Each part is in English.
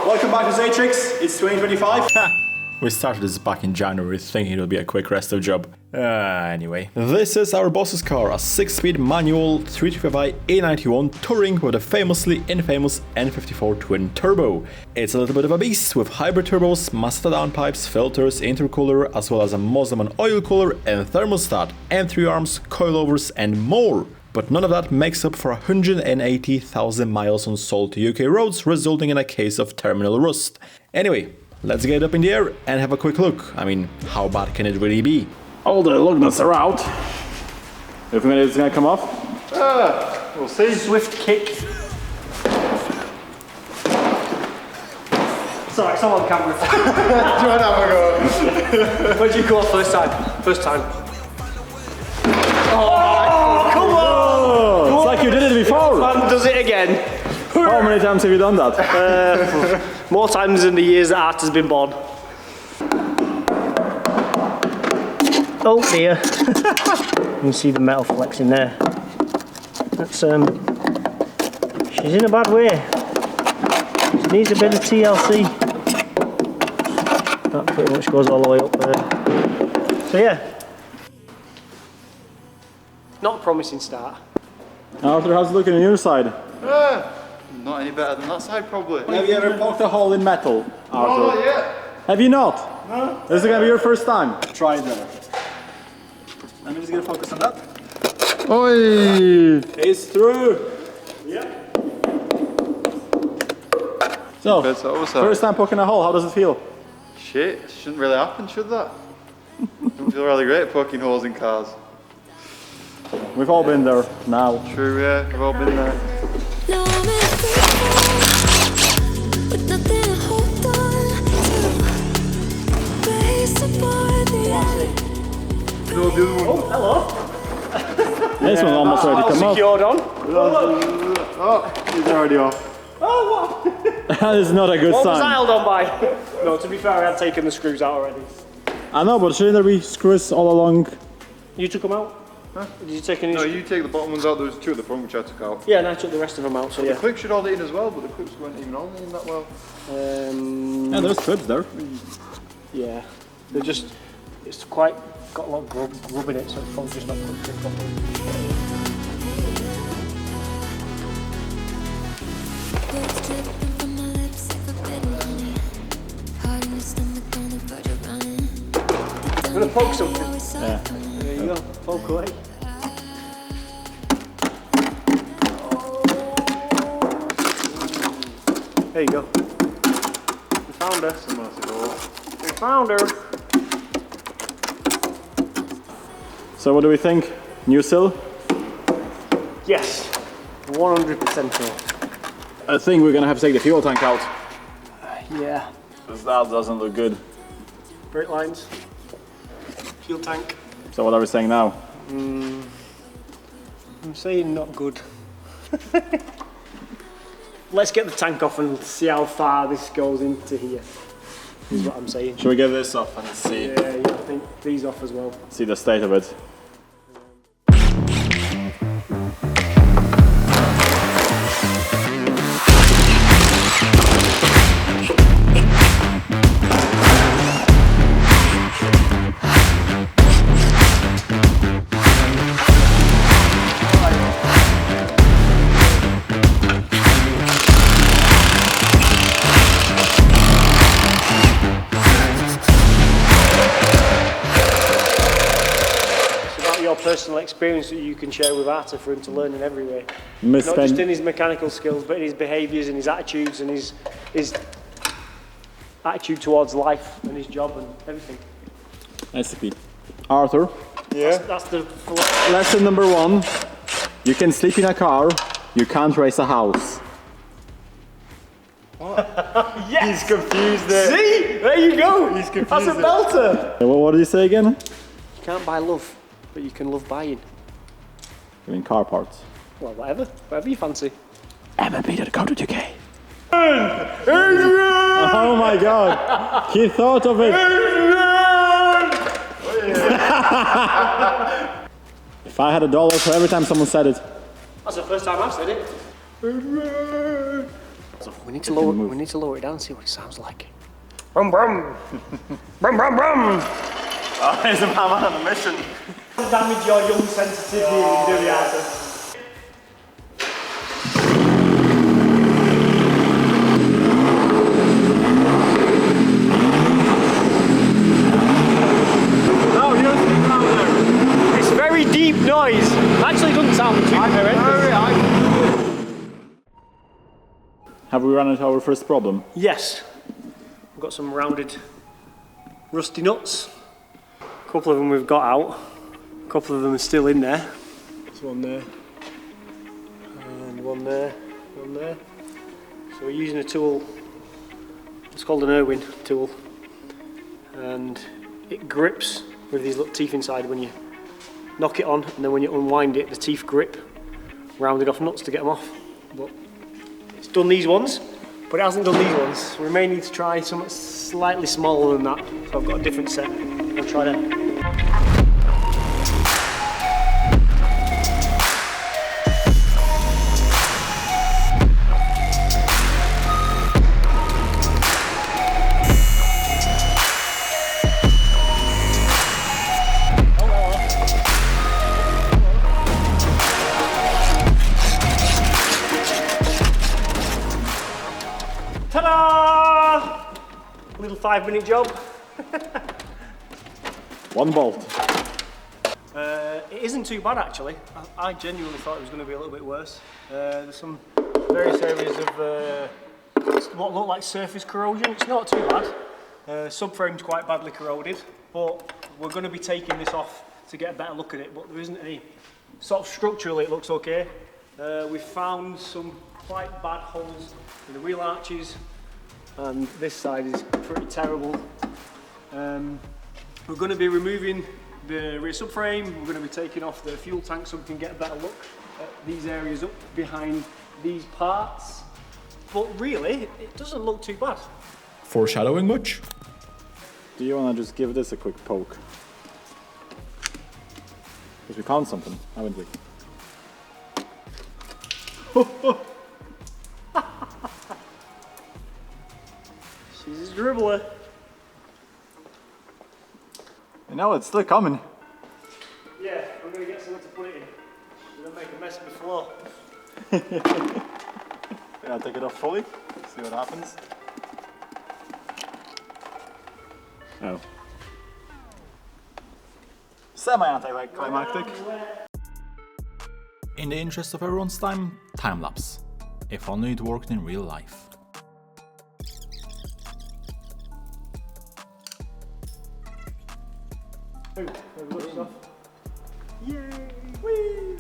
welcome back to Zatrix. It's 2025. We started this back in January thinking it would be a quick resto job. Anyway. This is our boss's car, a 6-speed manual 335i E91 touring with a famously infamous N54 twin turbo. It's a little bit of a beast with hybrid turbos, Mazda downpipes, filters, intercooler, as well as a Mosman oil cooler and thermostat, M3 arms, coilovers and more. But none of that makes up for 180,000 miles on salty UK roads, resulting in a case of terminal rust. Anyway, let's get up in the air and have a quick look. I mean, how bad can it really be? All the lug nuts are out. You think it's gonna come off? We'll see. Swift kick. Sorry, it's all on camera. Do you want to have a go? Where'd you go off first time? First time. Oh, come on! Oh, it's like you did it before. Man does it again. How many times have you done that? More times in the years that Art has been born. Oh dear. You can see the metal flexing there. That's she's in a bad way. She needs a bit of TLC. That pretty much goes all the way up there. So yeah. Not a promising start. Arthur, how's it looking on your side? Not any better than that side, probably. Have you ever poked a hole in metal, Arthur? Oh, yeah. Have you not? No. This is gonna be your first time. Try it then. I'm just gonna focus on that. Oi! It's through. Yeah. So, That's always first time poking a hole, how does it feel? Shit, it shouldn't really happen, should that? Don't feel really great poking holes in cars. We've all been there now. True, yeah, we've all been there. Now I'm in free fall, with nothing to hold on to. Race aboard the end. No, the other one. Oh, hello. This one's almost ready to come off. Secured on. Oh, he's already off. Oh, what? That is not a good What was that sign. held on by? No, to be fair, I had taken the screws out already. I know, but shouldn't there be screws all along? You took them out? Huh? Did you take any? No, you take the bottom ones out, there was two at the front which I took out. Yeah, and I took the rest of them out, so The yeah. clips should hold it in as well, but the clips weren't even on in that well. Yeah, there's clips there. Yeah. They're just, it's quite, got a lot of grub in it, so it's probably just not cooked in properly. Words dripping from my lips like forbidden honey. Heart in your stomach on the verge of running. I'm gonna poke something. Yeah. There you go, poke away. There you go. We found her. We found her. So what do we think? New sill? Yes, 100% sure. I think we're gonna have to take the fuel tank out. Yeah. Because that doesn't look good. Brake lines. Fuel tank. So what are we saying now? I'm saying not good. Let's get the tank off and see how far this goes into here. Is what I'm saying. Should we get this off and see? Yeah, I think these off as well. See the state of it. Personal experience that you can share with Arthur for him to learn in every way. Not just in his mechanical skills, but in his behaviours and his attitudes and his attitude towards life and his job and everything. SCP. Arthur, Yeah? That's the lesson number 1. You can sleep in a car, you can't race a house. Yes! He's confused there. See? There you go! He's confused. That's a belter! What did you say again? You can't buy love, but you can love buying. I mean car parts. Well, whatever you fancy. MMP.co.uk. Oh my god! He thought of it! If I had $1 for every time someone said it. That's the first time I've said it. We need to lower it down and see what it sounds like. Brum brum! Brum brum brum! Oh, there's a man on a mission. Damage your young sensitivity and do the answer. It's very deep noise. It actually doesn't sound too horrendous. Have we run into our first problem? Yes. We've got some rounded rusty nuts. A couple of them we've got out. A couple of them are still in there. There's one there. And one there. One there. So we're using a tool. It's called an Irwin tool. And it grips with these little teeth inside when you knock it on, and then when you unwind it, the teeth grip. Rounded off nuts to get them off. But it's done these ones, but it hasn't done these ones. We may need to try something slightly smaller than that. So I've got a different set. I'll try that. Ta-da! Little 5-minute job. One bolt. It isn't too bad actually. I genuinely thought it was going to be a little bit worse. There's some various areas of what look like surface corrosion. It's not too bad. Subframe's quite badly corroded, but we're going to be taking this off to get a better look at it. But there isn't any sort of structurally it looks okay. We've found some quite bad holes in the wheel arches, and this side is pretty terrible. We're going to be removing the rear subframe. We're going to be taking off the fuel tank so we can get a better look at these areas up behind these parts. But really, it doesn't look too bad. Foreshadowing much? Do you want to just give this a quick poke? Because we found something, haven't we? She's a dribbler. You know, it's still coming. Yeah, I'm going to get someone to put it in. We're going to make a mess of the floor. Yeah, take it off fully, see what happens. Oh. Semi-anticlimactic. In the interest of everyone's time lapse. If only it worked in real life. Oh, there we go, stuff. Yay! Whee!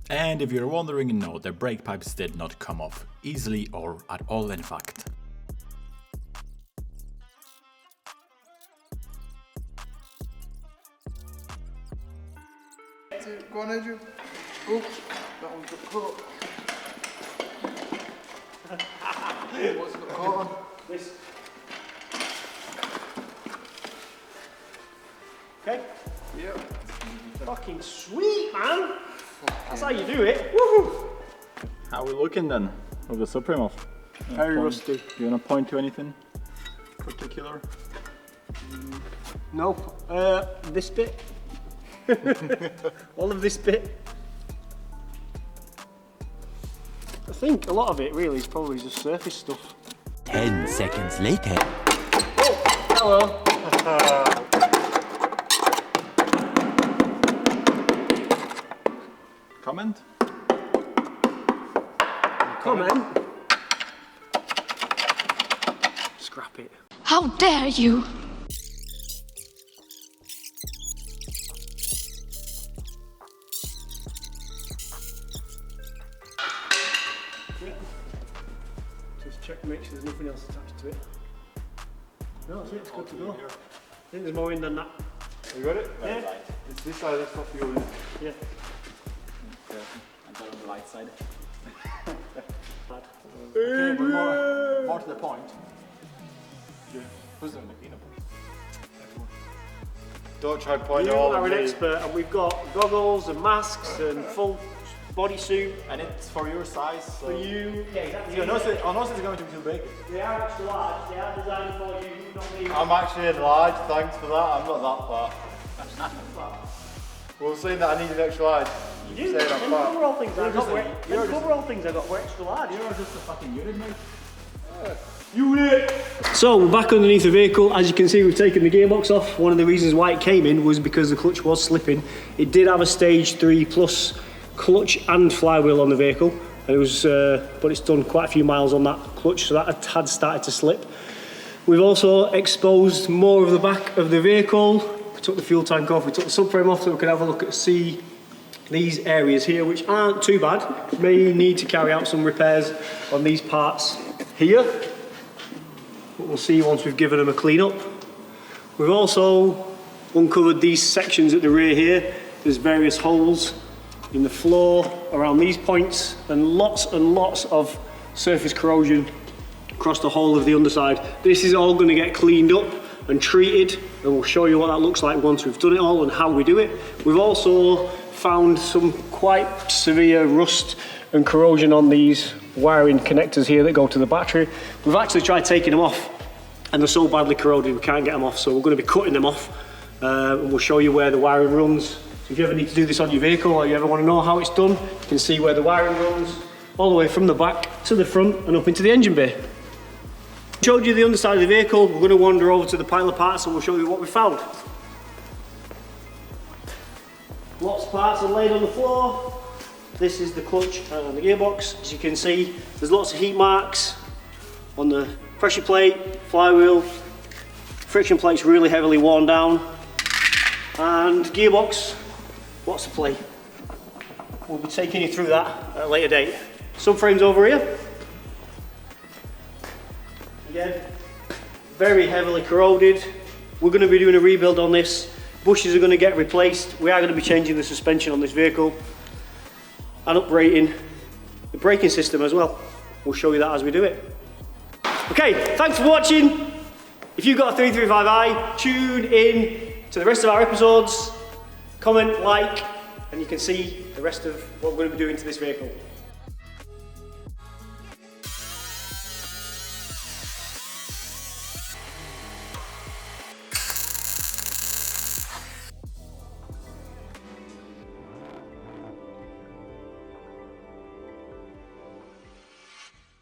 And if you're wondering, no, the brake pipes did not come off easily or at all in fact. Go on, Andrew. Oops, that one's got caught. What's got caught on? This. Okay. Yeah. Fucking sweet, man. That's how you do it. Woohoo! How are we looking then? With the subframe off? Very rusty. Do you want to point to anything particular? Nope. This bit. All of this bit. I think a lot of it really is probably just surface stuff. 10 seconds later. Oh, hello. Comment? Comment. Scrap it. How dare you! Just check to make sure there's nothing else attached to it. No, that's it, it's good to go. I think there's more in than that. You got it? Yeah. It's this side of the stuff you're in. Yeah. And on the light side. Bad. Okay, but more to the point. Who's doing the cleanup? Don't try pointing You all are of an me. expert, and we've got goggles and masks and full bodysuit And it's for your size, so... for you. Yeah, exactly. Unless it's going to be too big. They are extra large. They are designed for you, not me. I'm actually enlarged, thanks for that. I'm not that fat. Well, saying that I need an extra large. You do. Saying I'm fat. Cover all things I got. Cover all things I got. We're extra large. You're just a fucking unit, mate. So we're back underneath the vehicle. As you can see, we've taken the gearbox off. One of the reasons why it came in was because the clutch was slipping. It did have a stage 3 plus clutch and flywheel on the vehicle, and it was, but it's done quite a few miles on that clutch, so that had started to slip. We've also exposed more of the back of the vehicle. We took the fuel tank off. We took the subframe off so we could have a look at see these areas here, which aren't too bad. May need to carry out some repairs on these parts here. But we'll see once we've given them a clean up. We've also uncovered these sections at the rear here. There's various holes in the floor around these points and lots of surface corrosion across the whole of the underside. This is all going to get cleaned up and treated, and we'll show you what that looks like once we've done it all and how we do it. We've also found some quite severe rust and corrosion on these wiring connectors here that go to the battery. We've actually tried taking them off and they're so badly corroded we can't get them off, so we're going to be cutting them off, and we'll show you where the wiring runs. So if you ever need to do this on your vehicle or you ever want to know how it's done, you can see where the wiring runs all the way from the back to the front and up into the engine bay. Showed you the underside of the vehicle. We're going to wander over to the pile of parts and we'll show you what we found. Lots of parts are laid on the floor. This is the clutch and the gearbox. As you can see, there's lots of heat marks on the pressure plate, flywheel, friction plate's really heavily worn down, and gearbox, lots of play. We'll be taking you through that at a later date. Subframe's over here. Again, very heavily corroded. We're going to be doing a rebuild on this. Bushes are going to get replaced. We are going to be changing the suspension on this vehicle and uprating the braking system as well. We'll show you that as we do it. Okay, thanks for watching. If you've got a 335i, tune in to the rest of our episodes, comment, like, and you can see the rest of what we're going to be doing to this vehicle.